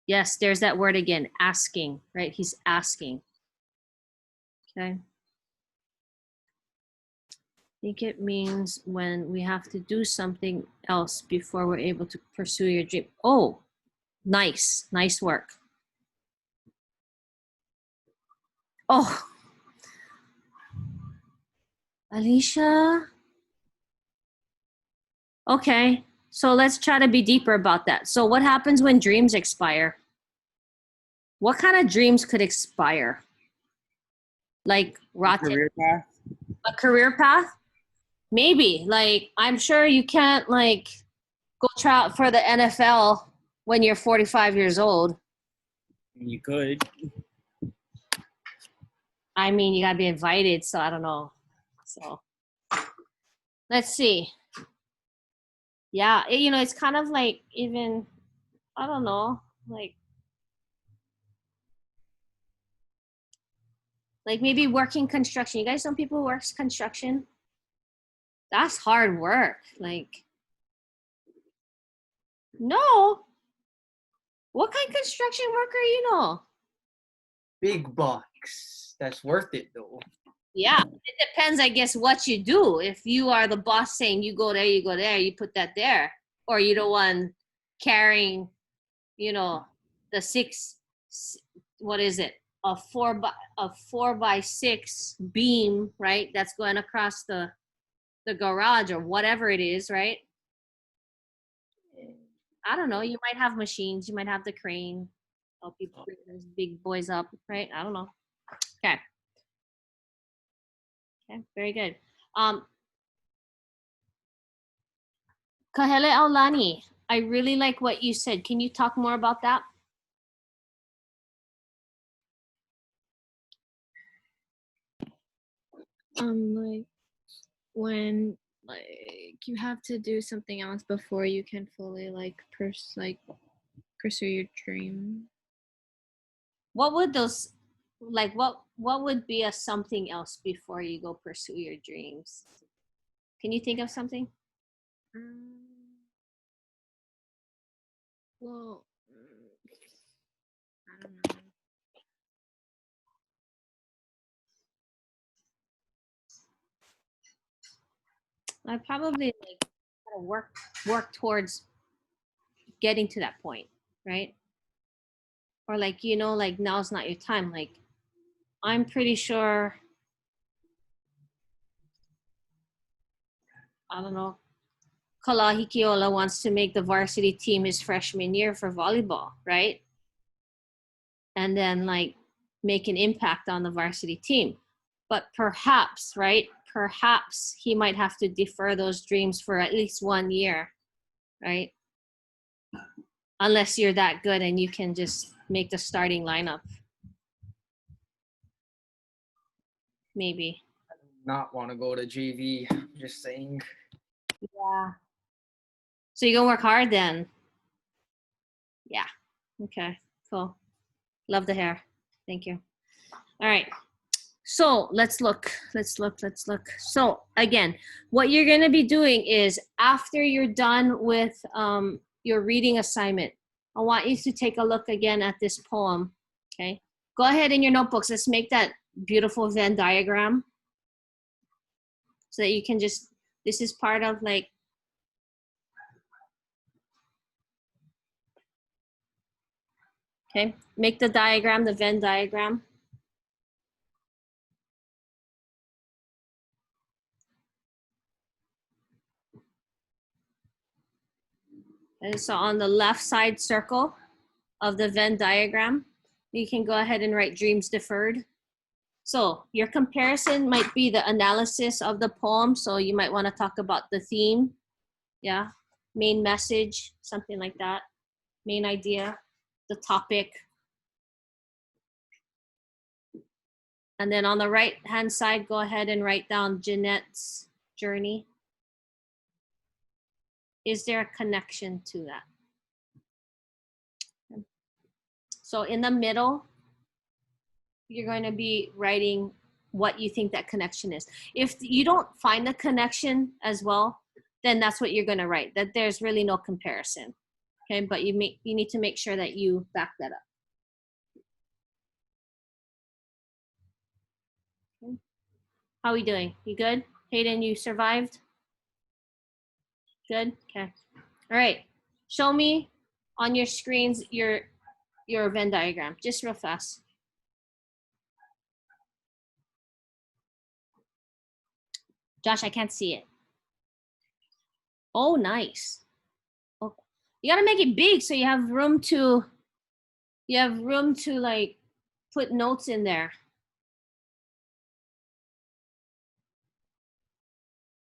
Yes, there's that word again, asking, right? He's asking, okay? I think it means when we have to do something else before we're able to pursue your dream. Oh, nice, nice work. Oh, Alicia. Okay, so let's try to be deeper about that. So what happens when dreams expire? What kind of dreams could expire? Like rotten, Career path. a career path? Maybe, like, I'm sure you can't like go try out for the NFL when you're 45 years old. You could. I mean, you gotta be invited, so I don't know. So let's see. Yeah, it's kind of like even, I don't know, like maybe working construction. You guys know people who works construction? That's hard work. Like, no. What kind of construction worker you know? Big bucks. That's worth it though. Yeah, it depends, I guess, what you do. If you are the boss saying you go there, you put that there. Or you don't want carrying, you know, the what is it? A 4x6 beam, right? That's going across the garage or whatever it is, right? I don't know. You might have machines. You might have the crane. Help you bring those big boys up, right? I don't know. Okay. Okay, very good. Kahele Aulani, I really like what you said. Can you talk more about that? Like when like you have to do something else before you can fully like pursue your dream. What would those like what would be a something else before you go pursue your dreams? Can you think of something? Well, I don't know. I probably like kind of work towards getting to that point, right? Or like, you know, like now's not your time. Like I'm pretty sure, I don't know, Kalahikiola wants to make the varsity team his freshman year for volleyball, right? And then like make an impact on the varsity team. But perhaps, right? Perhaps he might have to defer those dreams for at least 1 year, right? Unless you're that good and you can just make the starting lineup. Maybe. Not want to go to JV. Just saying. Yeah. So you're gonna work hard then? Yeah. Okay, cool. Love the hair. Thank you. All right. So let's look. So again, what you're gonna be doing is after you're done with your reading assignment, I want you to take a look again at this poem, okay? Go ahead in your notebooks. Let's make that beautiful Venn diagram so that you can just, this is part of like, okay? Make the diagram, the Venn diagram. And so on the left side circle of the Venn diagram, you can go ahead and write dreams deferred. So your comparison might be the analysis of the poem. So you might want to talk about the theme, yeah, main message, something like that, main idea, the topic. And then on the right-hand side, go ahead and write down Jeanette's journey. Is there a connection to that? So in the middle, you're going to be writing what you think that connection is. If you don't find the connection as well, then that's what you're going to write, that there's really no comparison. Okay, but you need to make sure that you back that up. Okay. How are we doing? You good? Hayden, you survived? Good? Okay. All right. Show me on your screens your Venn diagram, just real fast. Josh, I can't see it. Oh, nice. Okay. You gotta make it big so you have room to like put notes in there.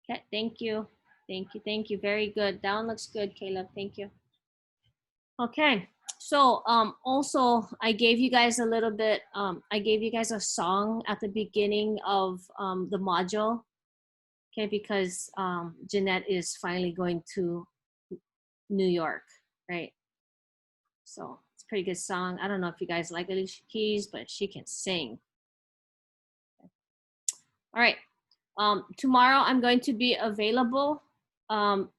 Okay, thank you. Thank you. Very good. That one looks good, Caleb. Thank you. Okay. So also I gave you guys a little bit, I gave you guys a song at the beginning of the module. Okay, because Jeanette is finally going to New York, right? So it's a pretty good song. I don't know if you guys like Alicia Keys, but she can sing. Okay. All right. Tomorrow I'm going to be available.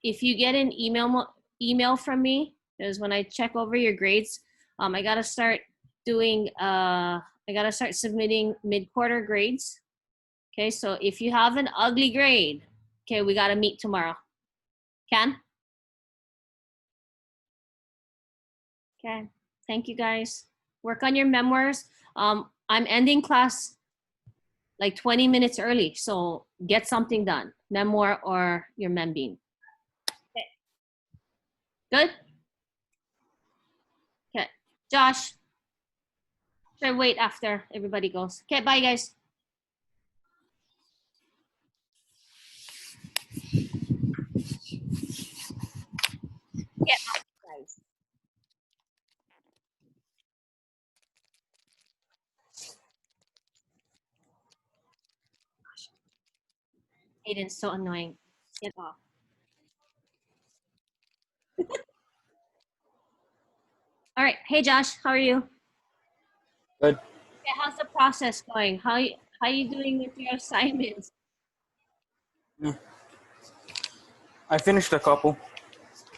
If you get an email from me, because when I check over your grades, I gotta start doing, I gotta start submitting mid-quarter grades. Okay, so if you have an ugly grade, okay, we gotta meet tomorrow. Can? Okay. Thank you guys. Work on your memoirs. I'm ending class like 20 minutes early, so get something done. Memoir or your membean. Okay. Good? Okay. Josh. Should I wait after everybody goes? Okay, bye guys. Yeah, guys. Aiden's so annoying. Get off. All right. Hey Josh, how are you? Good. Yeah, how's the process going? How you doing with your assignments? I finished a couple.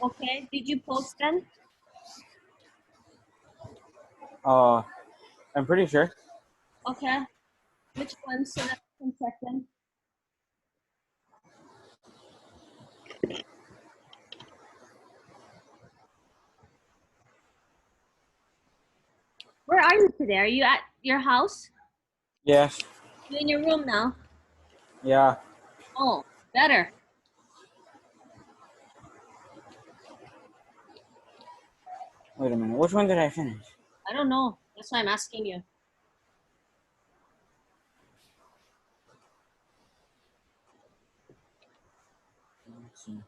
Okay. Did you post them? I'm pretty sure. Okay. Which ones so that I can check them? Where are you today? Are you at your house? Yes. You in your room now? Yeah. Oh, better. Wait a minute. Which one did I finish? I don't know. That's why I'm asking you. Let's see.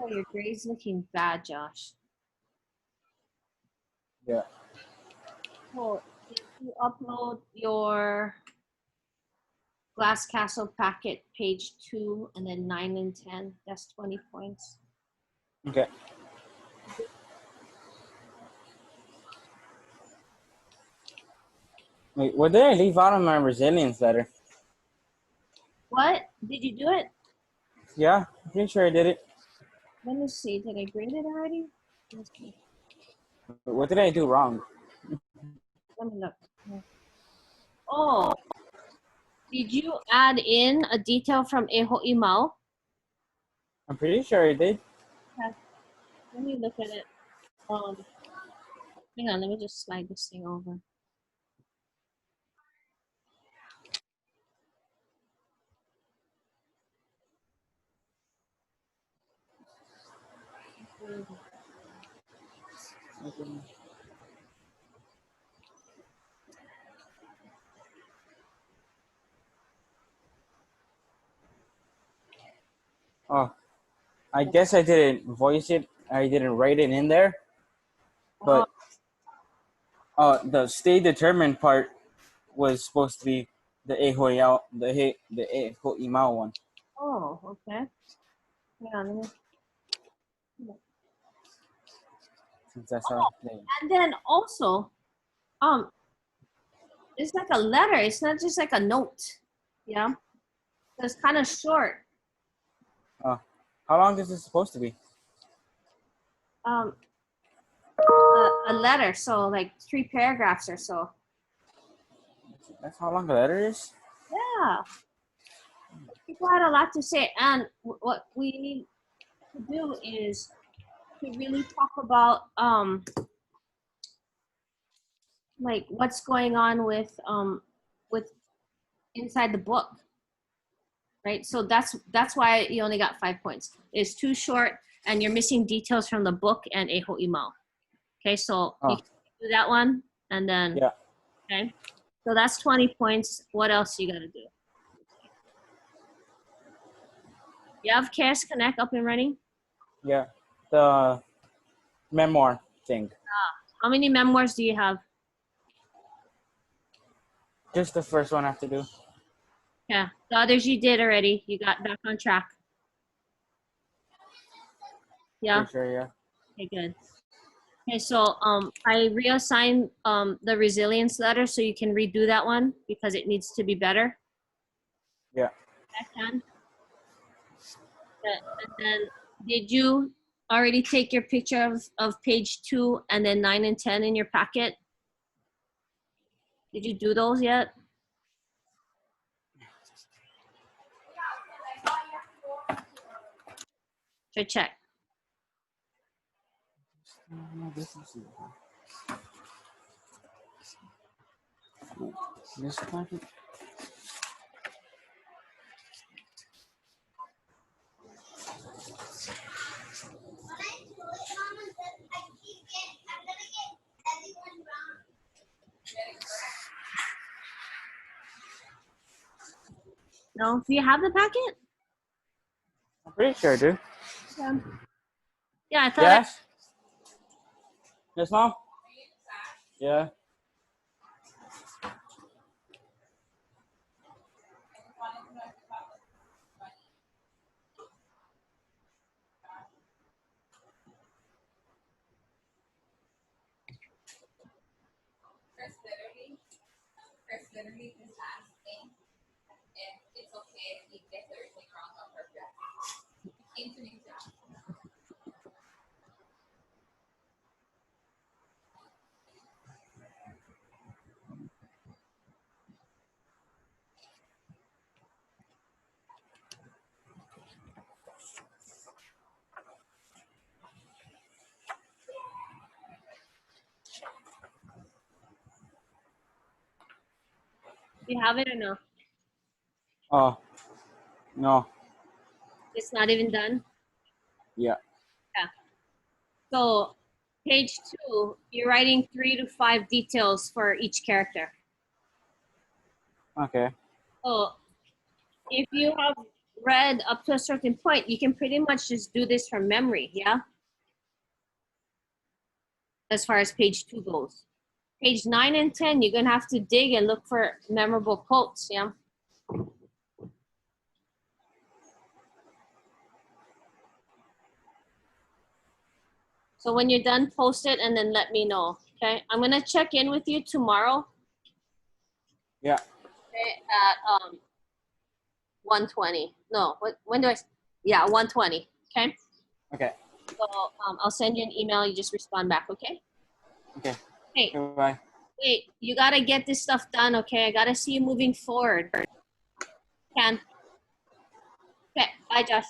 Oh, your grade's looking bad, Josh. Yeah. Oh, did you upload your Glass Castle packet, page 2, and then 9 and 10? That's 20 points. Okay. Wait, what did I leave out of my resilience letter? What? Did you do it? Yeah, I'm pretty sure I did it. Let me see. Did I grade it already? Let's see. But what did I do wrong? Let me look. Oh, did you add in a detail from Eho Imao? I'm pretty sure I did. Let me look at it. Hang on, let me just slide this thing over. Oh, I guess I didn't voice it. I didn't write it in there. But the stay determined part was supposed to be the Eho Imao one. Oh, okay. Hang on, let me. Since that's how And then also, it's like a letter. It's not just like a note. Yeah. It's kind of short. how long is this supposed to be? A letter. So like 3 paragraphs or so. That's how long the letter is? Yeah. People had a lot to say. And what we need to do is to really talk about like what's going on with inside the book, right? So that's why you only got 5 points. It's too short and you're missing details from the book and Eho Imao. Okay, so you can do that one and then Yeah. okay, so that's 20 points. What else you got to do? You have Chaos Connect up and running? Yeah. The memoir thing. How many memoirs do you have? Just the first one I have to do. Yeah, the others you did already. You got back on track. Yeah. Pretty sure, yeah. Okay, good. Okay, so I reassigned the resilience letter so you can redo that one because it needs to be better. Yeah. I can. And then did you already take your picture of page 2 and then 9 and 10 in your packet? Did you do those yet? Should check. No, this is this packet. No? Do you have the packet? I'm pretty sure I do. Yeah, I thought Yes. Yes, mom. Yeah. Do you have it or no? Oh, no. It's not even done? Yeah. So page 2, you're writing 3 to 5 details for each character. Okay. So if you have read up to a certain point, you can pretty much just do this from memory, yeah? As far as page 2 goes. Page 9 and 10, you're gonna have to dig and look for memorable quotes, yeah? So when you're done, post it and then let me know, okay? I'm gonna check in with you tomorrow. Yeah. Okay, at 1:20. No, when do I? Yeah, 1:20. Okay. Okay. So I'll send you an email. You just respond back. Okay. Okay. Hey, Goodbye. wait. You gotta get this stuff done. Okay. I gotta see you moving forward. Can. Okay. Bye, Josh.